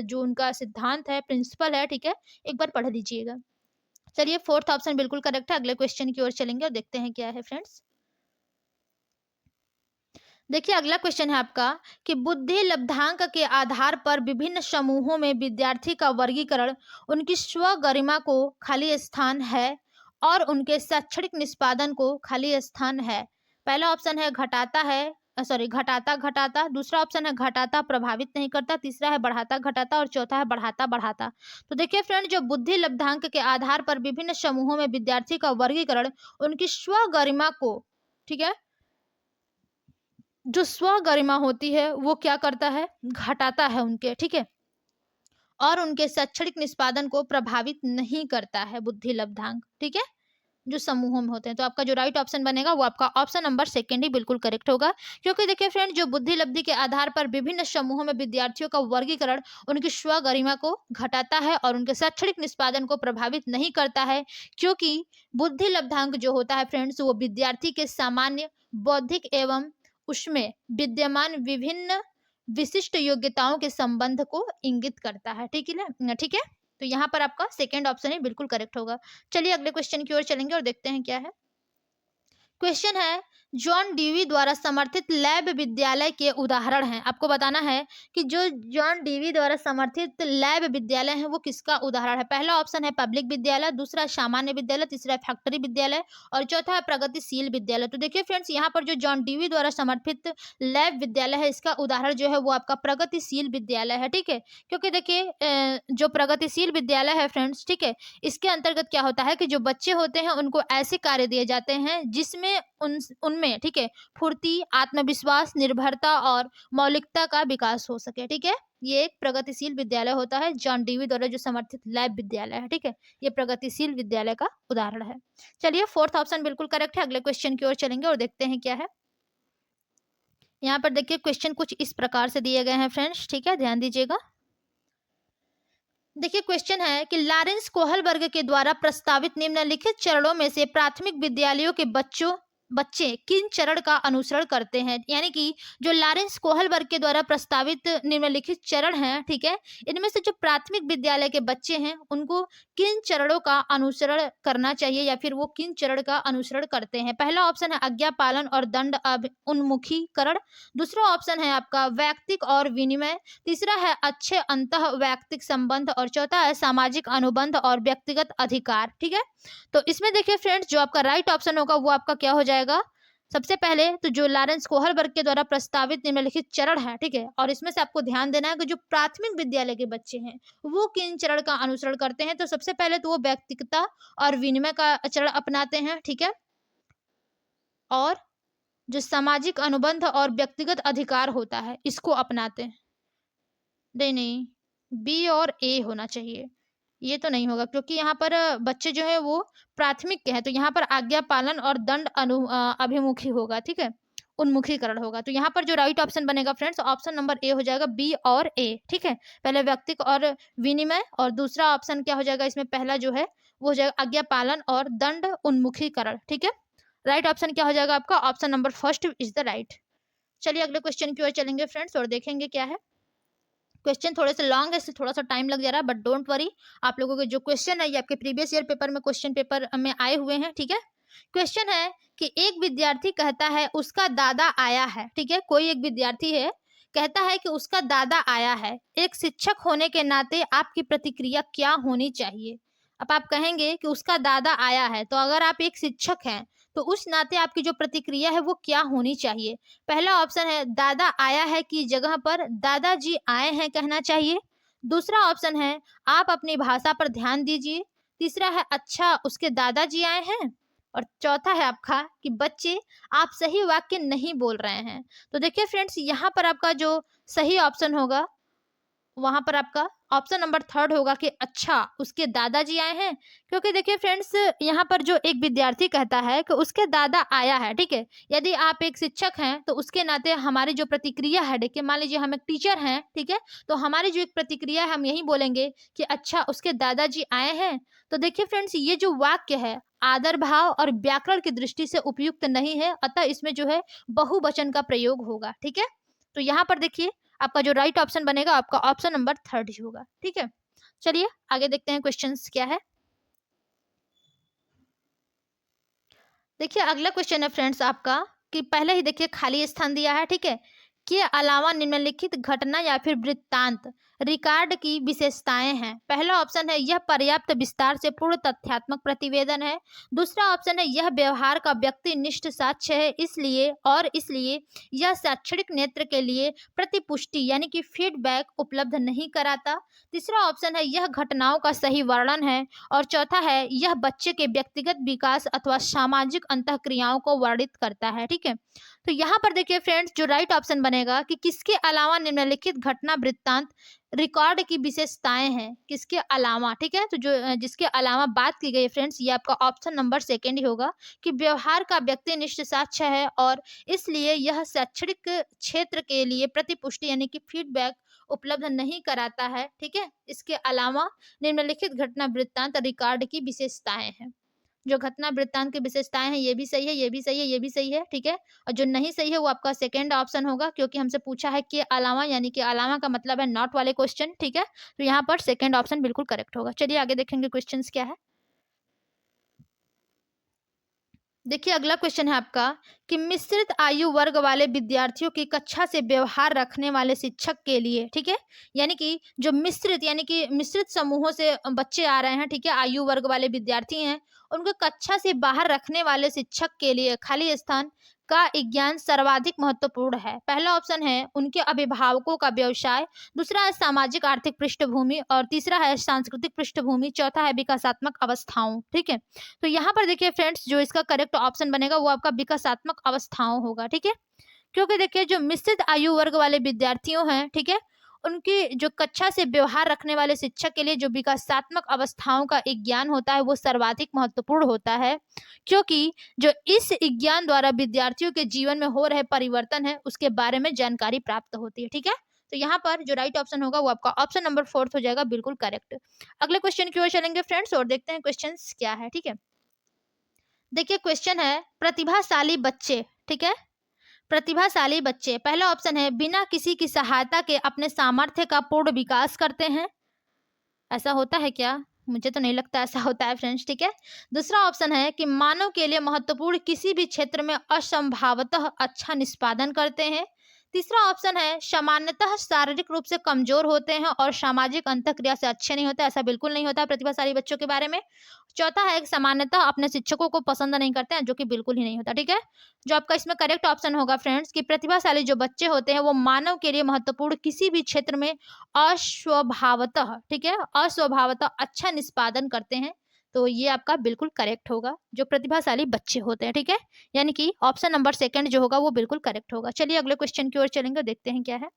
जो उनका सिद्धांत है, प्रिंसिपल है, ठीक है, एक बार पढ़ लीजिएगा। चलिए, फोर्थ ऑप्शन बिल्कुल करेक्ट है। अगले क्वेश्चन की ओर चलेंगे और देखते हैं क्या है फ्रेंड्स। देखिए अगला क्वेश्चन है आपका कि बुद्धि लब्धांक के आधार पर विभिन्न समूहों में विद्यार्थी का वर्गीकरण उनकी स्व गरिमा को खाली स्थान है और उनके शैक्षणिक निष्पादन को खाली स्थान है। पहला ऑप्शन है घटाता घटाता, दूसरा ऑप्शन है घटाता प्रभावित नहीं करता, तीसरा है बढ़ाता घटाता और चौथा है बढ़ाता बढ़ाता। तो देखिए फ्रेंड, जो बुद्धि लब्धांक के आधार पर विभिन्न समूहों में विद्यार्थी का वर्गीकरण उनकी स्व गरिमा को, ठीक है, जो स्व गरिमा होती है वो क्या करता है, घटाता है उनके, ठीक है, और उनके शैक्षणिक निष्पादन को प्रभावित नहीं करता है बुद्धि लब्धांक, ठीक है, जो समूहों में होते हैं। तो आपका जो राइट ऑप्शन बनेगा वो आपका ऑप्शन नंबर सेकंड ही बिल्कुल करेक्ट होगा, क्योंकि देखिए फ्रेंड, जो बुद्धि लब्धि के आधार पर विभिन्न समूहों में विद्यार्थियों का वर्गीकरण उनकी स्व गरिमा को घटाता है और उनके शैक्षणिक निष्पादन को प्रभावित नहीं करता है, क्योंकि बुद्धि लब्धांक जो होता है फ्रेंड्स वो विद्यार्थी के सामान्य बौद्धिक एवं उसमें विद्यमान विभिन्न विशिष्ट योग्यताओं के संबंध को इंगित करता है। ठीक है ना, ठीक है, तो यहाँ पर आपका सेकेंड ऑप्शन ही बिल्कुल करेक्ट होगा। चलिए अगले क्वेश्चन की ओर चलेंगे और देखते हैं क्या है। क्वेश्चन है, जॉन डीवी द्वारा समर्थित लैब विद्यालय के उदाहरण हैं। आपको बताना है कि जो जॉन डीवी द्वारा समर्थित लैब विद्यालय है वो किसका उदाहरण है। पहला ऑप्शन है पब्लिक विद्यालय, दूसरा सामान्य विद्यालय, तीसरा फैक्ट्री विद्यालय और चौथा है प्रगतिशील विद्यालय। तो देखिए फ्रेंड्स, यहाँ पर जो जॉन डीवी द्वारा समर्थित लैब विद्यालय है इसका उदाहरण जो है वो आपका प्रगतिशील विद्यालय है। ठीक है, क्योंकि देखिए जो प्रगतिशील विद्यालय है फ्रेंड्स, ठीक है, इसके अंतर्गत क्या होता है कि जो बच्चे होते हैं उनको ऐसे कार्य दिए जाते हैं जिसमें उनमें, ठीक है, फुर्ती, आत्मविश्वास, निर्भरता और मौलिकता का विकास हो सके। ठीक है, ये एक प्रगतिशील विद्यालय होता है, जॉन डीवी द्वारा जो समर्थित लैब विद्यालय है। ठीक है, ये प्रगतिशील विद्यालय का उदाहरण है। चलिए फोर्थ ऑप्शन बिल्कुल करेक्ट है। अगले क्वेश्चन की ओर चलेंगे और देखते हैं क्या है। यहाँ पर देखिए क्वेश्चन कुछ इस प्रकार से दिए गए हैं फ्रेंड्स, ठीक है, ध्यान दीजिएगा। देखिए क्वेश्चन है कि लॉरेंस कोहलबर्ग के द्वारा प्रस्तावित निम्नलिखित चरणों में से प्राथमिक विद्यालयों के बच्चे किन चरण का अनुसरण करते हैं। यानी कि जो लॉरेंस कोहलबर्ग के द्वारा प्रस्तावित निम्नलिखित चरण हैं, ठीक है, इनमें से जो प्राथमिक विद्यालय के बच्चे हैं उनको किन चरणों का अनुसरण करना चाहिए या फिर वो किन चरण का अनुसरण करते हैं। पहला ऑप्शन है आज्ञा पालन और दंड उन्मुखीकरण, दूसरा ऑप्शन है आपका वैयक्तिक और विनिमय, तीसरा है अच्छे अंतः वैयक्तिक संबंध और चौथा है सामाजिक अनुबंध और व्यक्तिगत अधिकार। ठीक है, तो इसमें देखिए फ्रेंड्स, जो आपका राइट ऑप्शन होगा वो आपका क्या हो जाएगा। सबसे पहले तो जो लॉरेंस कोहलबर्ग के द्वारा प्रस्तावित निम्नलिखित चरण है, ठीक है, और इसमें से आपको ध्यान देना है कि जो प्राथमिक विद्यालय के बच्चे हैं वो किन चरण का अनुसरण करते हैं। तो सबसे पहले तो वो व्यक्तिगता और विनिमय का चरण अपनाते हैं, ठीक है, और जो सामाजिक अनुबंध और व्यक्तिगत अधिकार होता है इसको अपनाते हैं। नहीं, बी और ए होना चाहिए, ये तो नहीं होगा क्योंकि यहाँ पर बच्चे जो है वो प्राथमिक के हैं, तो यहाँ पर आज्ञा पालन और दंड अभिमुखी होगा, ठीक है, उन्मुखीकरण होगा। तो यहाँ पर जो राइट ऑप्शन बनेगा फ्रेंड्स, ऑप्शन नंबर ए हो जाएगा, बी और ए, ठीक है। पहले व्यक्तिक और विनिमय, और दूसरा ऑप्शन क्या हो जाएगा इसमें, पहला जो है वो हो जाएगा आज्ञा पालन और दंड उन्मुखीकरण, ठीक है। राइट ऑप्शन क्या हो जाएगा आपका, option number first is the right. चलिए अगले क्वेश्चन की ओर चलेंगे फ्रेंड्स और देखेंगे क्या है। क्वेश्चन थोड़े से लॉन्ग है, इससे थोड़ा सा टाइम लग जा रहा है, बट डोंट वरी, आप लोगों के जो क्वेश्चन है ये आपके प्रीवियस ईयर पेपर में क्वेश्चन पेपर में आए हुए हैं, ठीक है। क्वेश्चन है कि एक विद्यार्थी कहता है उसका दादा आया है, ठीक है, कोई एक विद्यार्थी है कहता है कि उसका दादा आया है, एक शिक्षक होने के नाते आपकी प्रतिक्रिया क्या होनी चाहिए। अब आप कहेंगे कि उसका दादा आया है, तो अगर आप एक शिक्षक हैं तो उस नाते आपकी जो प्रतिक्रिया है वो क्या होनी चाहिए। पहला ऑप्शन है दादा आया है की जगह पर दादाजी आए हैं कहना चाहिए। दूसरा ऑप्शन है आप अपनी भाषा पर ध्यान दीजिए। तीसरा है अच्छा उसके दादाजी आए हैं। और चौथा है आपका कि बच्चे आप सही वाक्य नहीं बोल रहे हैं। तो देखिए फ्रेंड्स, यहाँ पर आपका जो सही ऑप्शन होगा वहां पर आपका ऑप्शन नंबर थर्ड होगा कि अच्छा उसके दादाजी आए हैं। क्योंकि देखिए फ्रेंड्स, यहाँ पर जो एक विद्यार्थी कहता है कि उसके दादा आया है, ठीक है, यदि आप एक शिक्षक हैं तो उसके नाते हमारी जो प्रतिक्रिया है, देखिए मान लीजिए हम एक टीचर हैं, ठीक है, तो हमारी जो एक प्रतिक्रिया है हम यही बोलेंगे कि अच्छा उसके दादाजी आए हैं। तो देखिए फ्रेंड्स, ये जो वाक्य है आदर भाव और व्याकरण की दृष्टि से उपयुक्त नहीं है, अतः इसमें जो है बहुवचन का प्रयोग होगा, ठीक है। तो यहाँ पर देखिए आपका जो राइट ऑप्शन बनेगा आपका ऑप्शन नंबर थर्ड ही होगा, ठीक है। चलिए आगे देखते हैं क्वेश्चंस क्या है। देखिए अगला क्वेश्चन है फ्रेंड्स आपका कि पहले ही देखिए खाली स्थान दिया है, ठीक है, के अलावा निम्नलिखित घटना या फिर वृत्तांत रिकॉर्ड की विशेषताएं हैं। पहला ऑप्शन है यह पर्याप्त विस्तार से पूर्ण तथ्यात्मक प्रतिवेदन है। दूसरा ऑप्शन है यह व्यवहार का व्यक्तिनिष्ठ साक्ष्य है, इसलिए यह शैक्षणिक नेत्र के लिए प्रतिपुष्टि यानी कि फीडबैक उपलब्ध नहीं कराता। तीसरा ऑप्शन है यह घटनाओं का सही वर्णन है। और चौथा है यह बच्चे के व्यक्तिगत विकास अथवा सामाजिक अंतःक्रियाओं को वर्णित करता है, ठीक है। तो यहाँ पर देखिए फ्रेंड्स, जो राइट ऑप्शन बनेगा कि किसके अलावा निम्नलिखित घटना वृत्तांत रिकॉर्ड की विशेषताएं हैं, किसके अलावा, ठीक है। तो जो जिसके अलावा बात की गई फ्रेंड्स, ये आपका ऑप्शन नंबर सेकंड ही होगा कि व्यवहार का व्यक्तिनिष्ठ साक्ष्य है और इसलिए यह शैक्षणिक क्षेत्र के लिए प्रतिपुष्टि यानी कि फीडबैक उपलब्ध नहीं कराता है, ठीक है। इसके अलावा निम्नलिखित घटना वृत्तांत रिकॉर्ड की विशेषताएं हैं। जो घटना वृत्तांत की विशेषताएं हैं ये भी सही है, ये भी सही है, ये भी सही है, ठीक है। और जो नहीं सही है वो आपका सेकंड ऑप्शन होगा, क्योंकि हमसे पूछा है कि अलावा, यानी कि अलावा का मतलब है नॉट वाले क्वेश्चन, ठीक है। तो यहाँ पर सेकंड ऑप्शन बिल्कुल करेक्ट होगा। चलिए आगे देखेंगे क्वेश्चंस क्या है। देखिए अगला क्वेश्चन है आपका कि मिश्रित आयु वर्ग वाले विद्यार्थियों की कक्षा से व्यवहार रखने वाले शिक्षक के लिए, ठीक है, यानी कि जो मिश्रित यानी कि मिश्रित समूहों से बच्चे आ रहे हैं, ठीक है, आयु वर्ग वाले विद्यार्थी हैं, उनको कक्षा से बाहर रखने वाले शिक्षक के लिए खाली स्थान का ज्ञान सर्वाधिक महत्वपूर्ण है। पहला ऑप्शन है उनके अभिभावकों का व्यवसाय। दूसरा है सामाजिक आर्थिक पृष्ठभूमि। और तीसरा है सांस्कृतिक पृष्ठभूमि। चौथा है विकासात्मक अवस्थाओं, ठीक है। तो यहाँ पर देखिए फ्रेंड्स, जो इसका करेक्ट ऑप्शन बनेगा वो आपका विकासात्मक अवस्थाओं होगा, ठीक है। क्योंकि देखिए जो मिश्रित आयु वर्ग वाले विद्यार्थियों हैं, ठीक है, उनकी जो कक्षा से व्यवहार रखने वाले शिक्षक के लिए जो विकासात्मक अवस्थाओं का एक ज्ञान होता है वो सर्वाधिक महत्वपूर्ण होता है, क्योंकि जो इस ज्ञान द्वारा विद्यार्थियों के जीवन में हो रहे परिवर्तन है उसके बारे में जानकारी प्राप्त होती है, ठीक है। तो यहाँ पर जो राइट ऑप्शन होगा वो आपका ऑप्शन नंबर फोर्थ हो जाएगा, बिल्कुल करेक्ट। अगले क्वेश्चन की ओर चलेंगे फ्रेंड्स और देखते हैं क्वेश्चन क्या है, ठीक है। देखिए क्वेश्चन है प्रतिभाशाली बच्चे, ठीक है, प्रतिभाशाली बच्चे। पहला ऑप्शन है बिना किसी की सहायता के अपने सामर्थ्य का पूर्ण विकास करते हैं। ऐसा होता है क्या? मुझे तो नहीं लगता ऐसा होता है फ्रेंड्स, ठीक है। दूसरा ऑप्शन है कि मानव के लिए महत्वपूर्ण किसी भी क्षेत्र में असंभावतः अच्छा निष्पादन करते हैं। तीसरा ऑप्शन है सामान्यतः शारीरिक रूप से कमजोर होते हैं और सामाजिक अंतःक्रिया से अच्छे नहीं होते। ऐसा बिल्कुल नहीं होता प्रतिभाशाली बच्चों के बारे में। चौथा है कि सामान्यतः अपने शिक्षकों को पसंद नहीं करते हैं, जो कि बिल्कुल ही नहीं होता, ठीक है। जो आपका इसमें करेक्ट ऑप्शन होगा फ्रेंड्स कि प्रतिभाशाली जो बच्चे होते हैं वो मानव के लिए महत्वपूर्ण किसी भी क्षेत्र में अस्वभावतः, ठीक है, अस्वभावतः अच्छा निष्पादन करते हैं। तो ये आपका बिल्कुल करेक्ट होगा, जो प्रतिभाशाली बच्चे होते हैं, ठीक है। यानी कि ऑप्शन नंबर सेकंड जो होगा वो बिल्कुल करेक्ट होगा। चलिए अगले क्वेश्चन की ओर चलेंगे, देखते हैं क्या है।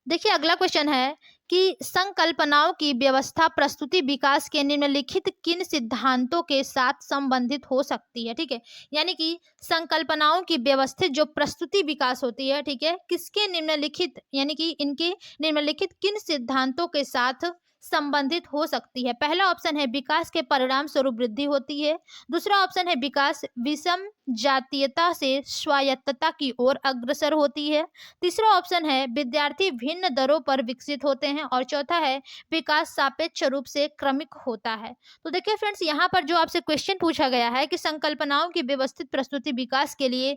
देखिए अगला क्वेश्चन है कि संकल्पनाओं की व्यवस्था प्रस्तुति विकास के निम्नलिखित किन सिद्धांतों के साथ संबंधित हो सकती है। ठीक है, यानी कि संकल्पनाओं की व्यवस्थित जो प्रस्तुति विकास होती है, ठीक है, किसके निम्नलिखित यानी कि इनके निम्नलिखित किन सिद्धांतों के साथ संबंधित हो सकती है। पहला ऑप्शन है विकास के परिणाम स्वरूप वृद्धि होती है। दूसरा ऑप्शन है विकास विषम जातीयता से स्वायत्तता की ओर अग्रसर होती है। तीसरा ऑप्शन है विद्यार्थी भिन्न दरों पर विकसित होते हैं। और चौथा है विकास सापेक्ष रूप से क्रमिक होता है। तो देखिए फ्रेंड्स, यहाँ पर जो आपसे क्वेश्चन पूछा गया है कि संकल्पनाओं की व्यवस्थित प्रस्तुति विकास के लिए,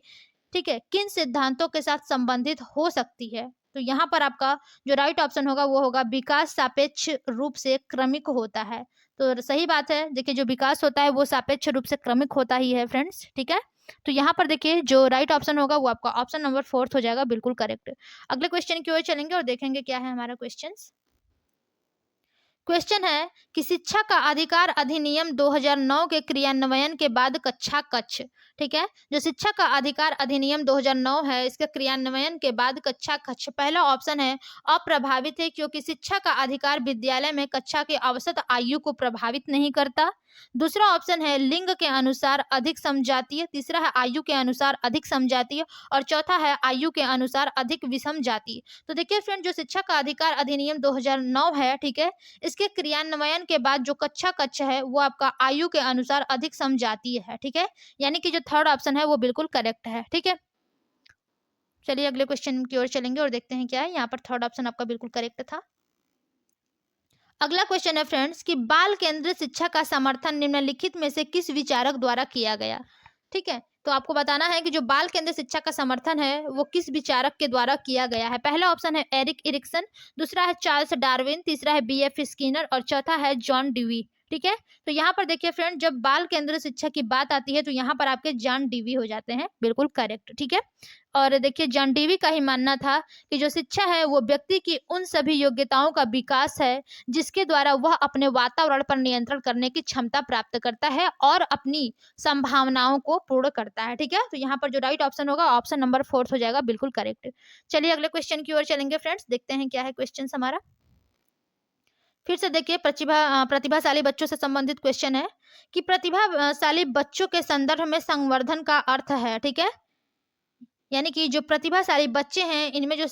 ठीक है, किन सिद्धांतों के साथ संबंधित हो सकती है, तो यहाँ पर आपका जो राइट ऑप्शन होगा वो होगा विकास सापेक्ष रूप से क्रमिक होता है। तो सही बात है, देखिए जो विकास होता है वो सापेक्ष रूप से क्रमिक होता ही है फ्रेंड्स। ठीक है, तो यहाँ पर देखिए जो राइट ऑप्शन होगा वो आपका ऑप्शन नंबर 4 हो जाएगा, बिल्कुल करेक्ट। अगले क्वेश्चन की ओर चलेंगे और देखेंगे क्या है हमारा क्वेश्चन। क्वेश्चन है कि शिक्षा का अधिकार अधिनियम 2009 के क्रियान्वयन के बाद कक्षा कक्ष, ठीक है, जो शिक्षा का अधिकार अधिनियम 2009 है इसके क्रियान्वयन के बाद कक्षा कक्ष, पहला ऑप्शन है अप्रभावित है क्योंकि शिक्षा का अधिकार विद्यालय में कक्षा के औसत आयु को प्रभावित नहीं करता। दूसरा ऑप्शन है लिंग के अनुसार अधिक समजातीय। तीसरा है आयु के अनुसार अधिक समजातीय। और चौथा है आयु के अनुसार अधिक विषम जातीय। तो देखिए फ्रेंड, जो शिक्षा का अधिकार अधिनियम 2009 है, ठीक है, इसके क्रियान्वयन के बाद जो कक्षा कक्ष है वो आपका आयु के अनुसार अधिक समजातीय है। ठीक है, यानी कि जो थर्ड ऑप्शन है वो बिल्कुल करेक्ट है। ठीक है, चलिए अगले क्वेश्चन की ओर चलेंगे और देखते हैं क्या है। यहाँ पर थर्ड ऑप्शन आपका बिल्कुल करेक्ट था। अगला क्वेश्चन है फ्रेंड्स कि बाल केंद्रित शिक्षा का समर्थन निम्नलिखित में से किस विचारक द्वारा किया गया। ठीक है, तो आपको बताना है कि जो बाल केंद्रित शिक्षा का समर्थन है वो किस विचारक के द्वारा किया गया है। पहला ऑप्शन है एरिक इरिक्सन, दूसरा है चार्ल्स डार्विन, तीसरा है बीएफ स्किनर और चौथा है जॉन डीवी। ठीक है, तो यहाँ पर देखिए फ्रेंड, जब बाल केंद्रित शिक्षा की बात आती है तो यहाँ पर आपके जॉन डीवी हो जाते हैं, बिल्कुल करेक्ट। ठीक है, और देखिए जॉन डीवी का ही मानना था कि जो शिक्षा है वो व्यक्ति की उन सभी योग्यताओं का विकास है जिसके द्वारा वह अपने वातावरण पर नियंत्रण करने की क्षमता प्राप्त करता है और अपनी संभावनाओं को पूर्ण करता है। ठीक है, तो यहाँ पर जो राइट ऑप्शन होगा ऑप्शन नंबर 4 हो जाएगा, बिल्कुल करेक्ट। चलिए अगले क्वेश्चन की ओर चलेंगे फ्रेंड्स, देखते हैं क्या है क्वेश्चन हमारा। फिर से देखिए प्रतिभाशाली बच्चों से संबंधित क्वेश्चन है कि प्रतिभाशाली बच्चों के संदर्भ में संवर्धन का अर्थ है। ठीक है, यानी कि जो प्रतिभाशाली बच्चे हैं इनमें जो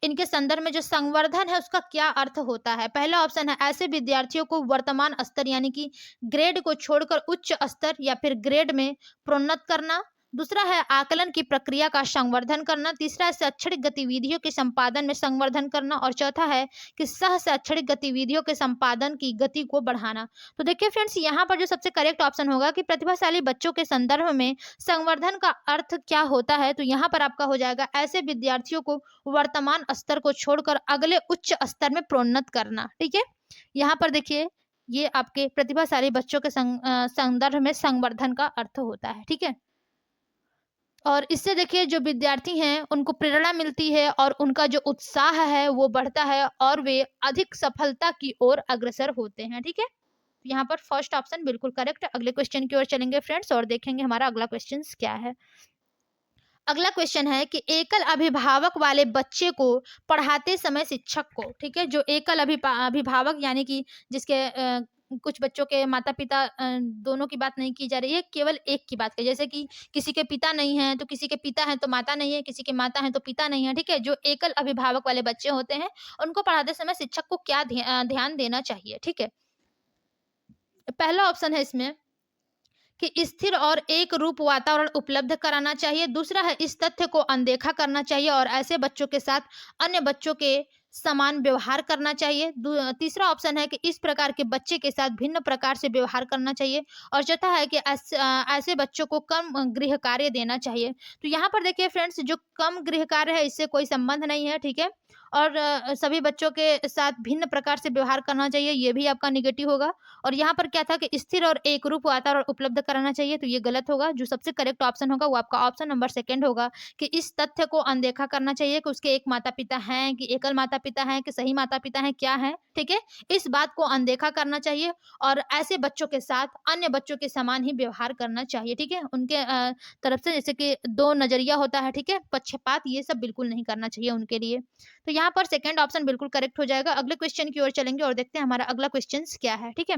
इनके संदर्भ में जो संवर्धन है उसका क्या अर्थ होता है। पहला ऑप्शन है ऐसे विद्यार्थियों को वर्तमान स्तर यानी कि ग्रेड को छोड़कर उच्च स्तर या फिर ग्रेड में प्रोन्नत करना। दूसरा है आकलन की प्रक्रिया का संवर्धन करना। तीसरा है शैक्षणिक गतिविधियों के संपादन में संवर्धन करना। और चौथा है कि सह शैक्षणिक गतिविधियों के संपादन की गति को बढ़ाना। तो देखिए फ्रेंड्स, यहाँ पर जो सबसे करेक्ट ऑप्शन होगा कि प्रतिभाशाली बच्चों के संदर्भ में संवर्धन का अर्थ क्या होता है, तो यहाँ पर आपका हो जाएगा ऐसे विद्यार्थियों को वर्तमान स्तर को छोड़कर अगले उच्च स्तर में प्रोन्नत करना। ठीक है, यहाँ पर देखिए ये आपके प्रतिभाशाली बच्चों के संदर्भ में संवर्धन का अर्थ होता है। ठीक है, और इससे देखिए जो विद्यार्थी हैं उनको प्रेरणा मिलती है और उनका जो उत्साह है वो बढ़ता है और वे अधिक सफलता की ओर अग्रसर होते हैं। ठीक है, यहाँ पर फर्स्ट ऑप्शन बिल्कुल करेक्ट। अगले क्वेश्चन की ओर चलेंगे फ्रेंड्स और देखेंगे हमारा अगला क्वेश्चन क्या है। अगला क्वेश्चन है कि एकल अभिभावक वाले बच्चे को पढ़ाते समय शिक्षक को, ठीक है, जो एकल अभिभावक यानी कि जिसके कुछ बच्चों के माता पिता दोनों की बात नहीं की जा रही है, केवल एक की बात की, जैसे कि किसी के पिता नहीं है तो किसी के पिता है तो माता नहीं है, किसी के माता है तो पिता नहीं है। ठीक है, जो एकल अभिभावक वाले बच्चे होते हैं उनको पढ़ाते समय शिक्षक को क्या ध्यान देना चाहिए। ठीक है, पहला ऑप्शन है इसमें कि स्थिर और एक रूप वातावरण उपलब्ध कराना चाहिए। दूसरा है इस तथ्य को अनदेखा करना चाहिए और ऐसे बच्चों के साथ अन्य बच्चों के समान व्यवहार करना चाहिए। तीसरा ऑप्शन है कि इस प्रकार के बच्चे के साथ भिन्न प्रकार से व्यवहार करना चाहिए। और चौथा है कि ऐसे बच्चों को कम गृह कार्य देना चाहिए। तो यहाँ पर देखिए फ्रेंड्स, जो कम गृह कार्य है इससे कोई संबंध नहीं है। ठीक है, और सभी बच्चों के साथ भिन्न प्रकार से व्यवहार करना चाहिए, ये भी आपका निगेटिव होगा। और यहाँ पर क्या था कि स्थिर और एक रूप वातावरण उपलब्ध कराना चाहिए, तो ये गलत होगा। जो सबसे करेक्ट ऑप्शन होगा वो आपका ऑप्शन नंबर 2 होगा कि इस तथ्य को अनदेखा करना चाहिए कि उसके एक माता पिता हैं कि एकल माता पिता हैं कि सही माता पिता हैं, क्या हैं, ठीक है। इस बात को अनदेखा करना चाहिए और ऐसे बच्चों के साथ अन्य बच्चों के समान ही व्यवहार करना चाहिए, ठीक है। उनके तरफ से जैसे कि दो नजरिया होता है, ठीक है, पक्षपात ये सब बिल्कुल नहीं करना चाहिए उनके लिए। तो यहाँ पर सेकंड ऑप्शन बिल्कुल करेक्ट हो जाएगा। अगले क्वेश्चन की ओर चलेंगे और देखते हैं हमारा अगला क्वेश्चन क्या है, ठीक है।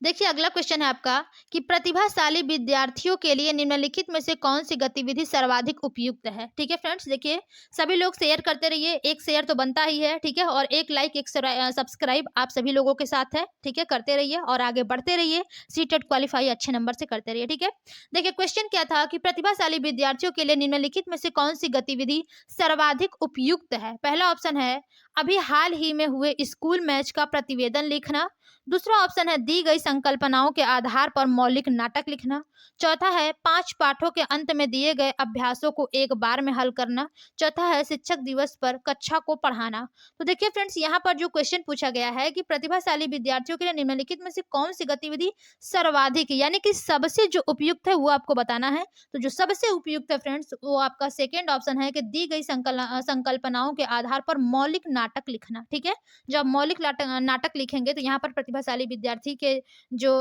देखिए अगला क्वेश्चन है आपका कि प्रतिभाशाली विद्यार्थियों के लिए निम्नलिखित में से कौन सी गतिविधि सर्वाधिक उपयुक्त है, ठीक है फ्रेंड्स। देखिए सभी लोग शेयर करते रहिए, एक शेयर तो बनता ही है, ठीक है, और एक लाइक एक सब्सक्राइब आप सभी लोगों के साथ है, ठीक है, करते रहिए और आगे बढ़ते रहिए, सीटेट क्वालिफाई अच्छे नंबर से करते रहिए, ठीक है। देखिए क्वेश्चन क्या था कि प्रतिभाशाली विद्यार्थियों के लिए निम्नलिखित में से कौन सी गतिविधि सर्वाधिक उपयुक्त है। पहला ऑप्शन है अभी हाल ही में हुए स्कूल मैच का प्रतिवेदन लिखना। दूसरा ऑप्शन है दी गई संकल्पनाओं के आधार पर मौलिक नाटक लिखना। चौथा है 5 पाठों के अंत में दिए गए अभ्यासों को एक बार में हल करना। चौथा है शिक्षक दिवस पर कक्षा को पढ़ाना। तो देखिए फ्रेंड्स यहाँ पर जो क्वेश्चन पूछा गया है कि प्रतिभाशाली विद्यार्थियों के लिए निम्नलिखित में से कौन सी गतिविधि सर्वाधिक यानी कि सबसे जो उपयुक्त है वो आपको बताना है। तो जो सबसे उपयुक्त है फ्रेंड्स वो आपका सेकेंड ऑप्शन है कि दी गई संकल्पनाओं के आधार पर मौलिक नाटक लिखना, ठीक है। जब मौलिक नाटक लिखेंगे तो यहाँ पर प्रतिभाशाली विद्यार्थी के जो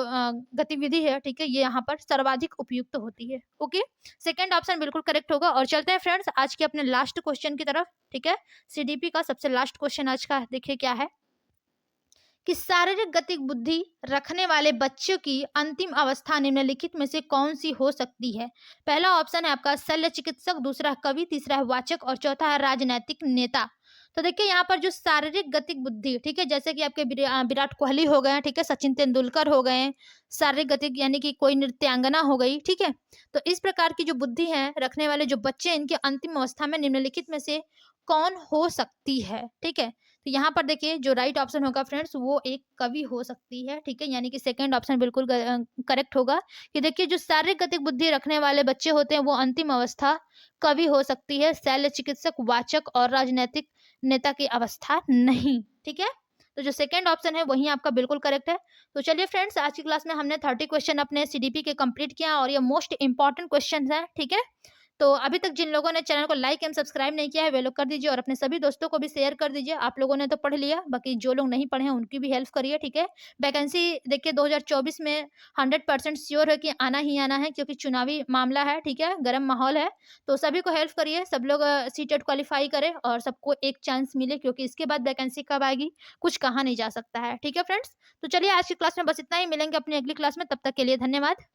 गतिविधि है, ठीक है, ये यहाँ पर सर्वाधिक उपयुक्त होती है। ओके, सेकंड ऑप्शन बिल्कुल करेक्ट होगा। और चलते हैं फ्रेंड्स आज के अपने लास्ट क्वेश्चन की तरफ, ठीक है। सीडीपी का सबसे लास्ट क्वेश्चन आज का देखिए क्या है कि शारीरिक गतिविधि रखने वाले बच्चों की अंतिम अवस्था निम्नलिखित में से कौन सी हो सकती है। पहला ऑप्शन है आपका शल्य चिकित्सक, दूसरा कवि, तीसरा है वाचक और चौथा है राजनैतिक नेता। तो देखिए यहाँ पर जो शारीरिक गतिविधि, ठीक है, जैसे कि आपके विराट कोहली हो गए, ठीक है, सचिन तेंदुलकर हो गए, शारीरिक गति यानी कि कोई नृत्यांगना हो गई, ठीक है। तो इस प्रकार की जो बुद्धि है रखने वाले जो बच्चे इनके अंतिम अवस्था में निम्नलिखित में से कौन हो सकती है, ठीक है। तो यहाँ पर देखिए जो राइट ऑप्शन होगा फ्रेंड्स वो एक कवि हो सकती है, ठीक है, यानी कि सेकंड ऑप्शन बिल्कुल करेक्ट होगा कि देखिए जो शारीरिक गतिक बुद्धि रखने वाले बच्चे होते हैं वो अंतिम अवस्था कवि हो सकती है, शल्य चिकित्सक, वाचक और राजनीतिक नेता की अवस्था नहीं, ठीक है। तो जो सेकंड ऑप्शन है वही आपका बिल्कुल करेक्ट है। तो चलिए फ्रेंड्स आज की क्लास में हमने 30 क्वेश्चन अपने सीडीपी के कंप्लीट किया और ये मोस्ट इंपॉर्टेंट क्वेश्चन है, ठीक है। तो अभी तक जिन लोगों ने चैनल को लाइक एंड सब्सक्राइब नहीं किया है वे लोग कर दीजिए और अपने सभी दोस्तों को भी शेयर कर दीजिए। आप लोगों ने तो पढ़ लिया, बाकी जो लोग नहीं पढ़े हैं उनकी भी हेल्प करिए, ठीक है। वैकेंसी देखिए 2024 में 100% श्योर है कि आना ही आना है क्योंकि चुनावी मामला है, ठीक है, गर्म माहौल है। तो सभी को हेल्प करिए, सब लोग सीटेट क्वालिफाई करें और सबको एक चांस मिले क्योंकि इसके बाद वैकेंसी कब आएगी कुछ कहा नहीं जा सकता है, ठीक है फ्रेंड्स। तो चलिए आज की क्लास में बस इतना ही, मिलेंगे अपनी अगली क्लास में, तब तक के लिए धन्यवाद।